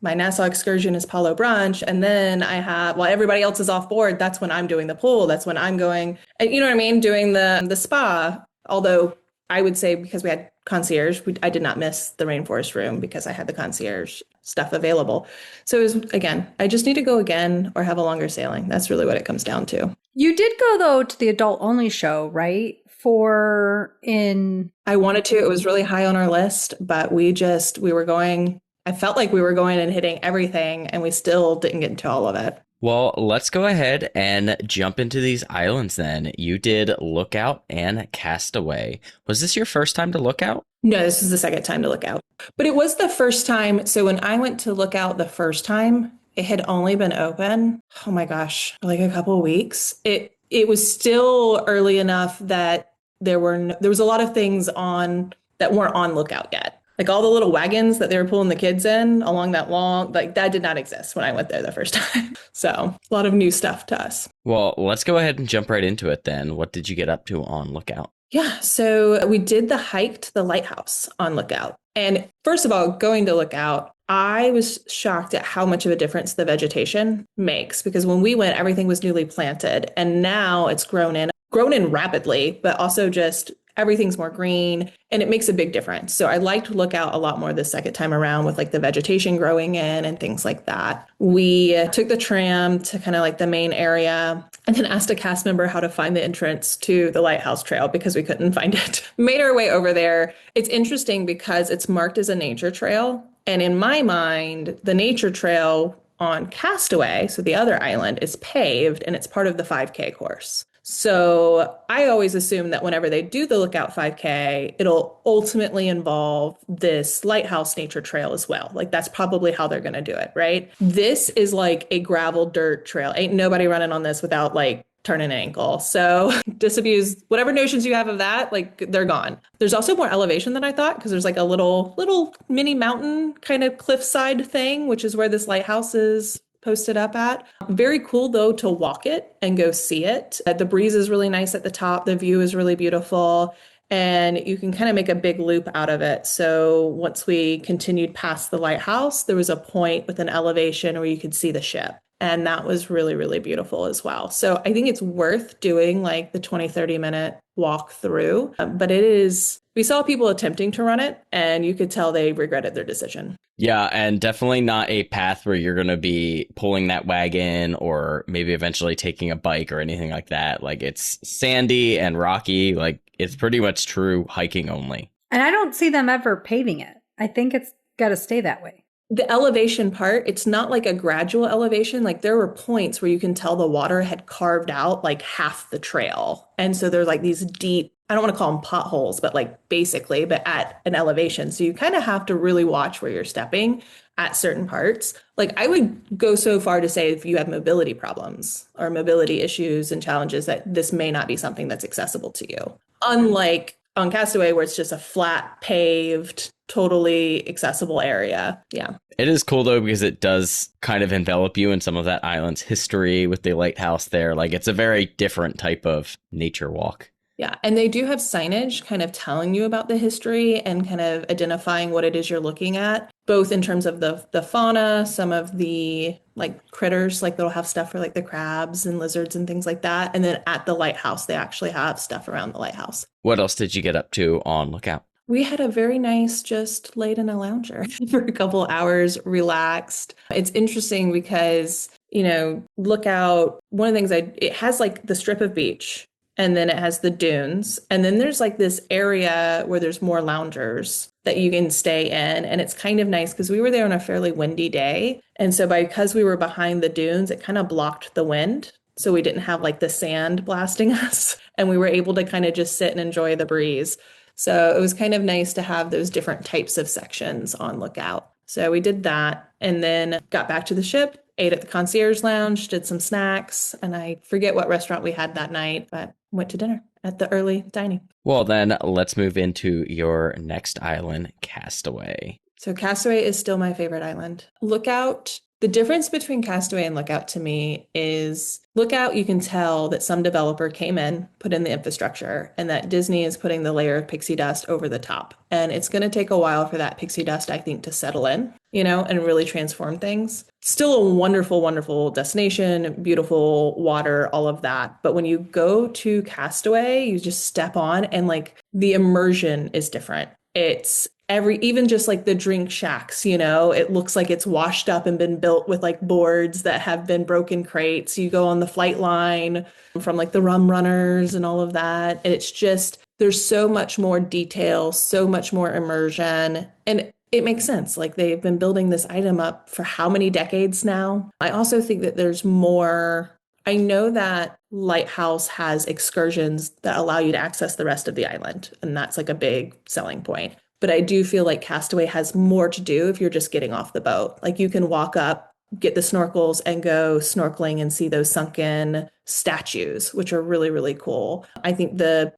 Nassau excursion is Palo Brunch. And then while everybody else is off board, that's when I'm doing the pool. That's when I'm going, you know what I mean? Doing the spa. Although I would say because we had concierge, I did not miss the rainforest room because I had the concierge stuff available. So it was, again, I just need to go again or have a longer sailing. That's really what it comes down to. You did go, though, to the adult only show, right? I wanted to. It was really high on our list, but we were going, I felt like we were going and hitting everything, and we still didn't get into all of it. Well, let's go ahead and jump into these islands then. You did Lookout and Castaway. Was this your first time to Lookout? No, this is the second time to Lookout. But it was the first time. So when I went to Lookout the first time, it had only been open, oh my gosh, like a couple of weeks. It was still early enough that there was a lot of things on that weren't on Lookout yet. Like all the little wagons that they were pulling the kids in along that long, like that did not exist when I went there the first time. So a lot of new stuff to us. Well, let's go ahead and jump right into it then. What did you get up to on Lookout? Yeah, so we did the hike to the lighthouse on Lookout. And first of all, going to Lookout, I was shocked at how much of a difference the vegetation makes because when we went, everything was newly planted and now it's grown in rapidly, but also just everything's more green and it makes a big difference. So I liked Lookout a lot more the second time around with like the vegetation growing in and things like that. We took the tram to kind of like the main area and then asked a cast member how to find the entrance to the lighthouse trail because we couldn't find it. Made our way over there. It's interesting because it's marked as a nature trail. And in my mind, the nature trail on Castaway, so the other island, is paved and it's part of the 5K course. So I always assume that whenever they do the Lookout 5K, it'll ultimately involve this lighthouse nature trail as well. Like that's probably how they're going to do it, right? This is like a gravel dirt trail. Ain't nobody running on this without like turning an ankle. So disabuse whatever notions you have of that, like they're gone. There's also more elevation than I thought because there's like a little mini mountain kind of cliffside thing, which is where this lighthouse is posted up at. Very cool though to walk it and go see it. The breeze is really nice at the top. The view is really beautiful and you can kind of make a big loop out of it. So once we continued past the lighthouse, there was a point with an elevation where you could see the ship. And that was really, really beautiful as well. So I think it's worth doing like the 20-30 minute walk through. But we saw people attempting to run it and you could tell they regretted their decision. Yeah, and definitely not a path where you're going to be pulling that wagon or maybe eventually taking a bike or anything like that. Like it's sandy and rocky. Like it's pretty much true hiking only. And I don't see them ever paving it. I think it's got to stay that way. The elevation part, it's not like a gradual elevation. Like there were points where you can tell the water had carved out like half the trail. And so there's like these deep, I don't want to call them potholes, but like basically, but at an elevation. So you kind of have to really watch where you're stepping at certain parts. Like I would go so far to say if you have mobility problems or mobility issues and challenges that this may not be something that's accessible to you. Unlike on Castaway where it's just a flat paved, totally accessible area. Yeah. It is cool though, because it does kind of envelop you in some of that island's history with the lighthouse there. Like it's a very different type of nature walk. Yeah. And they do have signage kind of telling you about the history and kind of identifying what it is you're looking at, both in terms of the fauna, some of the like critters, like they'll have stuff for like the crabs and lizards and things like that. And then at the lighthouse, they actually have stuff around the lighthouse. What else did you get up to on Lookout? We had a very nice, just laid in a lounger for a couple hours, relaxed. It's interesting because, Lookout, one of the things it has like the strip of beach and then it has the dunes. And then there's like this area where there's more loungers that you can stay in. And it's kind of nice because we were there on a fairly windy day. And so because we were behind the dunes, it kind of blocked the wind. So we didn't have like the sand blasting us and we were able to kind of just sit and enjoy the breeze. So it was kind of nice to have those different types of sections on Lookout. So we did that and then got back to the ship, ate at the Concierge Lounge, did some snacks, and I forget what restaurant we had that night, but went to dinner at the early dining. Well, then let's move into your next island, Castaway. So Castaway is still my favorite island. Lookout. The difference between Castaway and Lookout to me is Lookout, you can tell that some developer came in, put in the infrastructure, and that Disney is putting the layer of pixie dust over the top. And it's going to take a while for that pixie dust, I think, to settle in, and really transform things. Still a wonderful, wonderful destination, beautiful water, all of that. But when you go to Castaway, you just step on and like the immersion is different. It's even just like the drink shacks, it looks like it's washed up and been built with like boards that have been broken crates. You go on the flight line from like the rum runners and all of that. And it's just, there's so much more detail, so much more immersion. And it makes sense. Like they've been building this item up for how many decades now? I also think that there's more. I know that Lighthouse has excursions that allow you to access the rest of the island. And that's like a big selling point. But I do feel like Castaway has more to do if you're just getting off the boat. Like you can walk up, get the snorkels and go snorkeling and see those sunken statues, which are really, really cool. I think the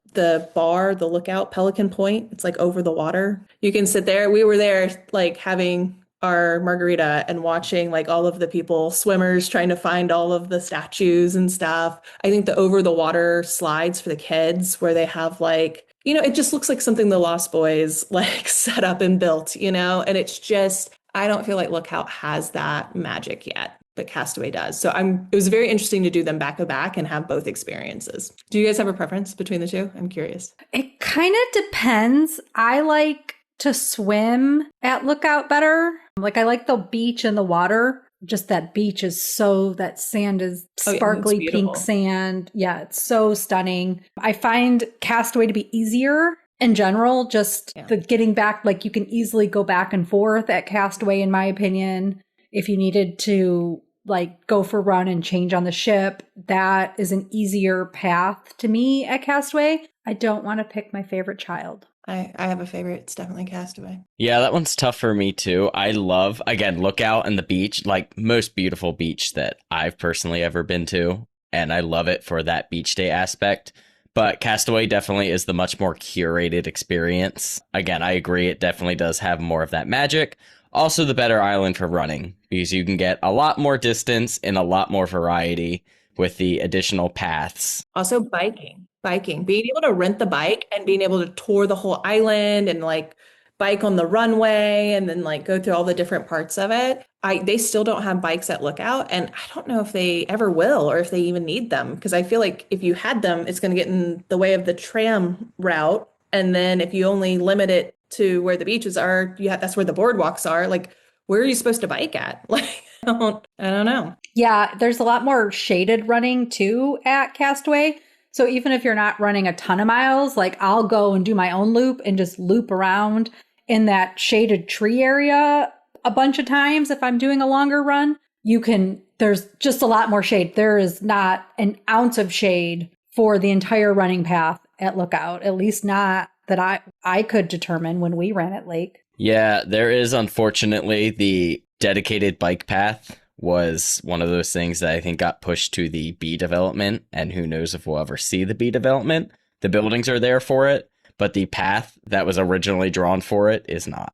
bar, the Lookout, Pelican Point, it's like over the water. You can sit there. We were there like having our margarita and watching like all of the people, swimmers trying to find all of the statues and stuff. I think the over the water slides for the kids where they have like, it just looks like something the Lost Boys like set up and built, and it's just, I don't feel like Lookout has that magic yet, but Castaway does. So it was very interesting to do them back to back and have both experiences. Do you guys have a preference between the two? I'm curious. It kind of depends. I like to swim at Lookout better. Like I like the beach and the water. Just that beach is that sand is sparkly pink sand. Yeah, it's so stunning. I find Castaway to be easier in general, just the getting back, like you can easily go back and forth at Castaway, in my opinion. If you needed to like go for a run and change on the ship, that is an easier path to me at Castaway. I don't want to pick my favorite child. I have a favorite. It's definitely Castaway. Yeah, that one's tough for me too. I love, again, Lookout and the beach, like most beautiful beach that I've personally ever been to. And I love it for that beach day aspect. But Castaway definitely is the much more curated experience. Again, I agree. It definitely does have more of that magic. Also the better island for running because you can get a lot more distance and a lot more variety with the additional paths. Also biking, being able to rent the bike and being able to tour the whole island and like bike on the runway and then like go through all the different parts of it. They still don't have bikes at Lookout and I don't know if they ever will or if they even need them because I feel like if you had them, it's going to get in the way of the tram route. And then if you only limit it to where the beaches are, that's where the boardwalks are. Like, where are you supposed to bike at? Like, I don't know. Yeah, there's a lot more shaded running too at Castaway. So even if you're not running a ton of miles, like I'll go and do my own loop and just loop around in that shaded tree area a bunch of times. If I'm doing a longer run, there's just a lot more shade. There is not an ounce of shade for the entire running path at Lookout, at least not that I could determine when we ran at Lake. Yeah, there is unfortunately the dedicated bike path was one of those things that I think got pushed to the B development, and who knows if we'll ever see the B development. The buildings are there for it, but the path that was originally drawn for it is not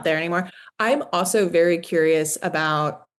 there anymore. I'm also very curious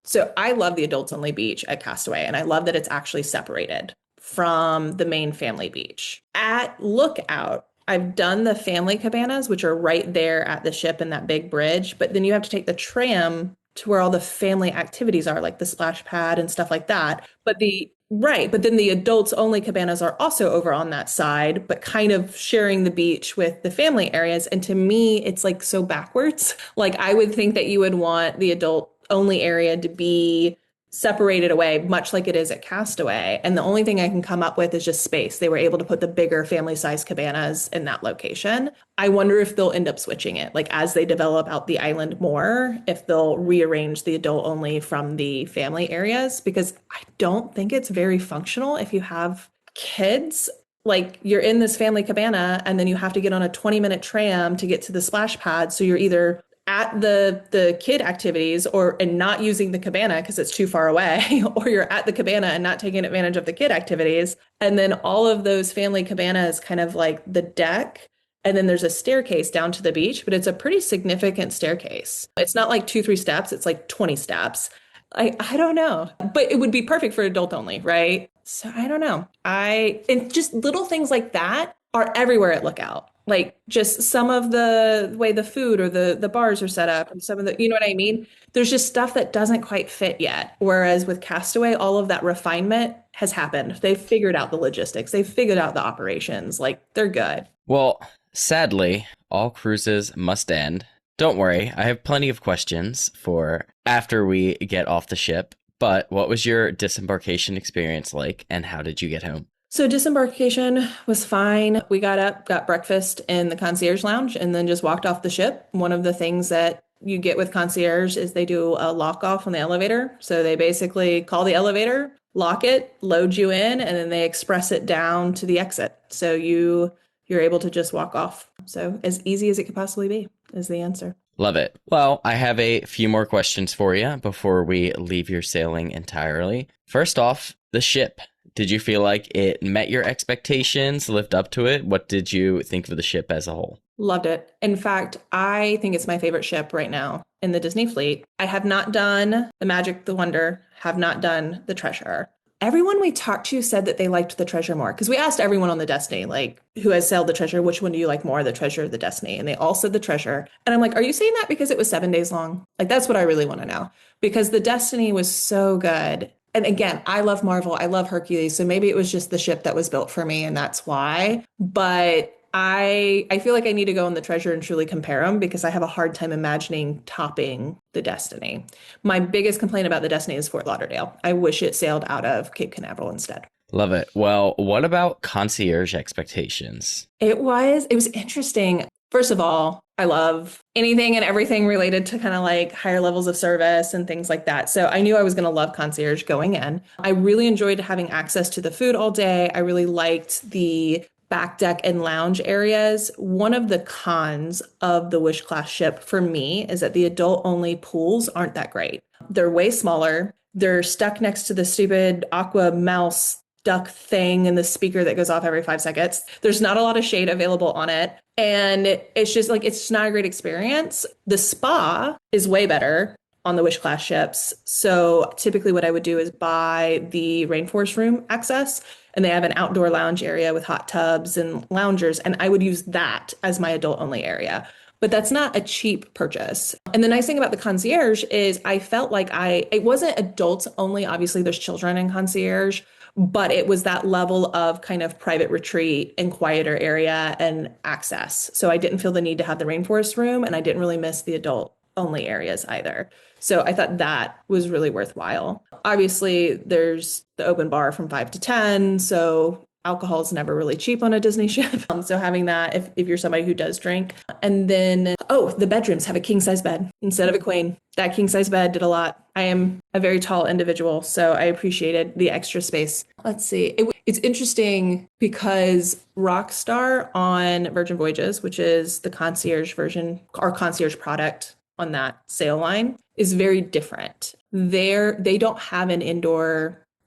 so I love the adults only beach at Castaway, and I love that it's actually separated from the main family beach. At Lookout, I've done the family cabanas, which are right there at the ship and that big bridge, but then you have to take the tram to where all the family activities are, like the splash pad and stuff like that. But the Right. But then the adults only cabanas are also over on that side, but kind of sharing the beach with the family areas. And to me, it's like so backwards. Like I would think that you would want the adult only area to be separated away, much like it is at Castaway. And the only thing I can come up with is just space. They were able to put the bigger family size cabanas in that location. I wonder if they'll end up switching it, like as they develop out the island more, if they'll rearrange the adult only from the family areas, because I don't think it's very functional if you have kids. Like you're in this family cabana and then you have to get on a 20-minute tram to get to the splash pad. So you're either at the kid activities and not using the cabana because it's too far away, or you're at the cabana and not taking advantage of the kid activities. And then all of those family cabanas kind of like the deck. And then there's a staircase down to the beach, but it's a pretty significant staircase. It's not like 2-3 steps, it's like 20 steps. I don't know, but it would be perfect for adult only, right? So I don't know. And just little things like that are everywhere at Lookout. Like just some of the way the food or the bars are set up and some of the, you know what I mean? There's just stuff that doesn't quite fit yet. Whereas with Castaway, all of that refinement has happened. They've figured out the logistics. They've figured out the operations. Like they're good. Well, sadly, all cruises must end. Don't worry, I have plenty of questions for after we get off the ship. But what was your disembarkation experience like, and how did you get home? So disembarkation was fine. We got up, got breakfast in the Concierge Lounge, and then just walked off the ship. One of the things that you get with Concierge is they do a lock off on the elevator. So they basically call the elevator, lock it, load you in, and then they express it down to the exit. So you're able to just walk off. So as easy as it could possibly be is the answer. Love it. Well, I have a few more questions for you before we leave your sailing entirely. First off, the ship. Did you feel like it met your expectations, lived up to it? What did you think of the ship as a whole? Loved it. In fact, I think it's my favorite ship right now in the Disney fleet. I have not done the Magic, the Wonder, have not done the Treasure. Everyone we talked to said that they liked the Treasure more, because we asked everyone on the Destiny, like, who has sailed the Treasure, which one do you like more, the Treasure or the Destiny? And they all said the Treasure. And I'm like, are you saying that because it was 7 days long? Like, that's what I really want to know, because the Destiny was so good. And again, I love Marvel. I love Hercules. So maybe it was just the ship that was built for me and that's why. But I feel like I need to go on the Treasure and truly compare them, because I have a hard time imagining topping the Destiny. My biggest complaint about the Destiny is Fort Lauderdale. I wish it sailed out of Cape Canaveral instead. Love it. Well, what about concierge expectations? It was interesting. First of all, I love anything and everything related to kind of like higher levels of service and things like that. So I knew I was going to love concierge going in. I really enjoyed having access to the food all day. I really liked the back deck and lounge areas. One of the cons of the Wish class ship for me is that the adult only pools aren't that great. They're way smaller. They're stuck next to the stupid aqua mouse duck thing and the speaker that goes off every 5 seconds. There's not a lot of shade available on it. And it's just like, it's just not a great experience. The spa is way better on the Wish class ships. So typically what I would do is buy the Rainforest Room access, and they have an outdoor lounge area with hot tubs and loungers. And I would use that as my adult only area. But that's not a cheap purchase. And the nice thing about the concierge is I felt like it wasn't adults only. Obviously there's children in concierge, but it was that level of kind of private retreat and quieter area and access. So I didn't feel the need to have the Rainforest Room, and I didn't really miss the adult only areas either. So I thought that was really worthwhile. Obviously there's the open bar from 5 to 10. So alcohol is never really cheap on a Disney ship. So having that if you're somebody who does drink. And then, the bedrooms have a king size bed instead of a queen. That king size bed did a lot. I am a very tall individual, so I appreciated the extra space. Let's see. It's interesting because Rockstar on Virgin Voyages, which is the concierge version, our concierge product on that sail line, is very different. They don't have an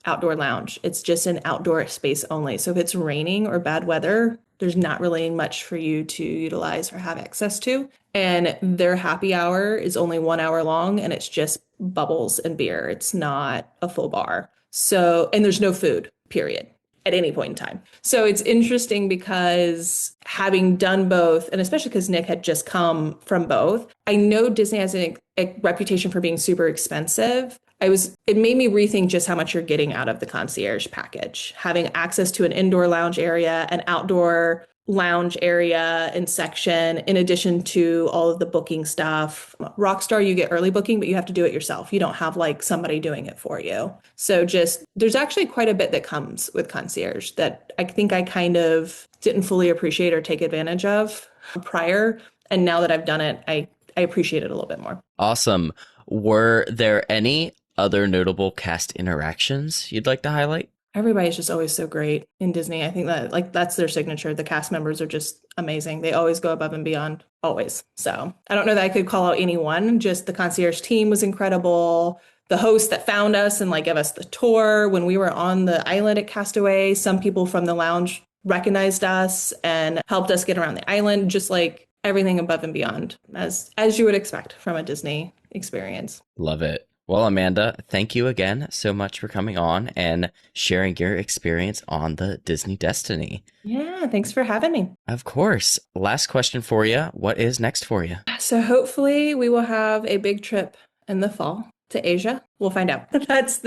outdoor lounge. It's just an outdoor space only. So if it's raining or bad weather, there's not really much for you to utilize or have access to. And their happy hour is only 1 hour long, and it's just bubbles and beer. It's not a full bar. So, and there's no food, period, at any point in time. So it's interesting because having done both, and especially because Nick had just come from both, I know Disney has a reputation for being super expensive. it made me rethink just how much you're getting out of the concierge package. Having access to an indoor lounge area, an outdoor lounge area and section, in addition to all of the booking stuff. Rockstar, you get early booking, but you have to do it yourself. You don't have like somebody doing it for you. So there's actually quite a bit that comes with concierge that I think I kind of didn't fully appreciate or take advantage of prior. And now that I've done it, I appreciate it a little bit more. Awesome. Were there any other notable cast interactions you'd like to highlight? Everybody's just always so great in Disney. I think that that's their signature. The cast members are just amazing. They always go above and beyond, always. So I don't know that I could call out anyone. Just the concierge team was incredible. The host that found us and like gave us the tour when we were on the island at Castaway, some people from the lounge recognized us and helped us get around the island. Just like everything above and beyond, as you would expect from a Disney experience. Love it. Well, Amanda, thank you again so much for coming on and sharing your experience on the Disney Destiny. Yeah, thanks for having me. Of course. Last question for you. What is next for you? So hopefully we will have a big trip in the fall to Asia. We'll find out. That's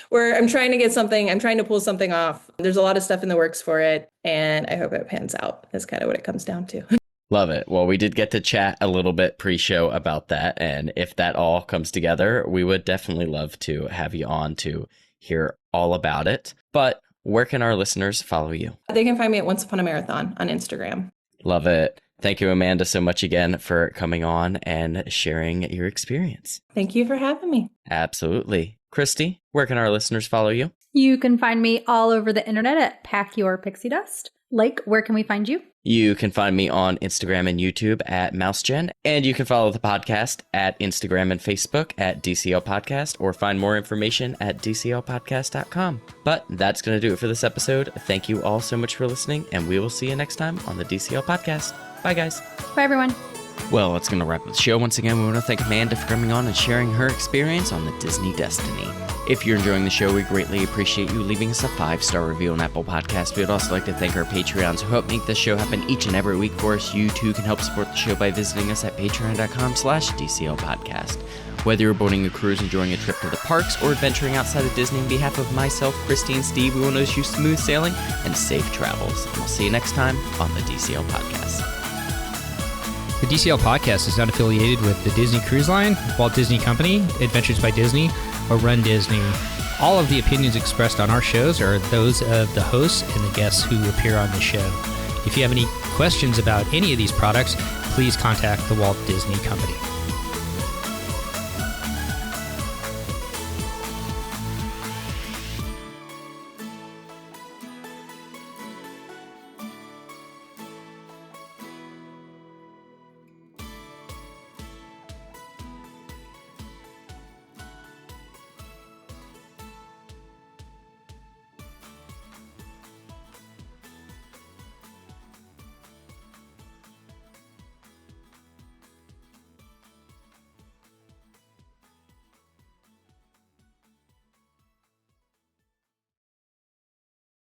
where I'm trying to pull something off. There's a lot of stuff in the works for it, and I hope it pans out. That's kind of what it comes down to. Love it. Well, we did get to chat a little bit pre-show about that. And if that all comes together, we would definitely love to have you on to hear all about it. But where can our listeners follow you? They can find me at Once Upon a Marathon on Instagram. Love it. Thank you, Amanda, so much again for coming on and sharing your experience. Thank you for having me. Absolutely. Christy, where can our listeners follow you? You can find me all over the internet at Pack Your Pixie Dust. Lake, where can we find you? You can find me on Instagram and YouTube at MouseGen, and you can follow the podcast at Instagram and Facebook at DCL Podcast, or find more information at dclpodcast.com. But that's going to do it for this episode. Thank you all so much for listening, and we will see you next time on the DCL Podcast. Bye, guys. Bye, everyone. Well, that's going to wrap up the show. Once again, we want to thank Amanda for coming on and sharing her experience on the Disney Destiny. If you're enjoying the show, we greatly appreciate you leaving us a 5-star review on Apple Podcasts. We'd also like to thank our Patreons who help make this show happen each and every week for us. You too can help support the show by visiting us at patreon.com/DCL Podcast. Whether you're boarding a cruise, enjoying a trip to the parks, or adventuring outside of Disney, on behalf of myself, Christy, and Steve, we want to wish you smooth sailing and safe travels. And we'll see you next time on the DCL Podcast. The DCL Podcast is not affiliated with the Disney Cruise Line, Walt Disney Company, Adventures by Disney, or Run Disney. All of the opinions expressed on our shows are those of the hosts and the guests who appear on the show. If you have any questions about any of these products, please contact the Walt Disney Company.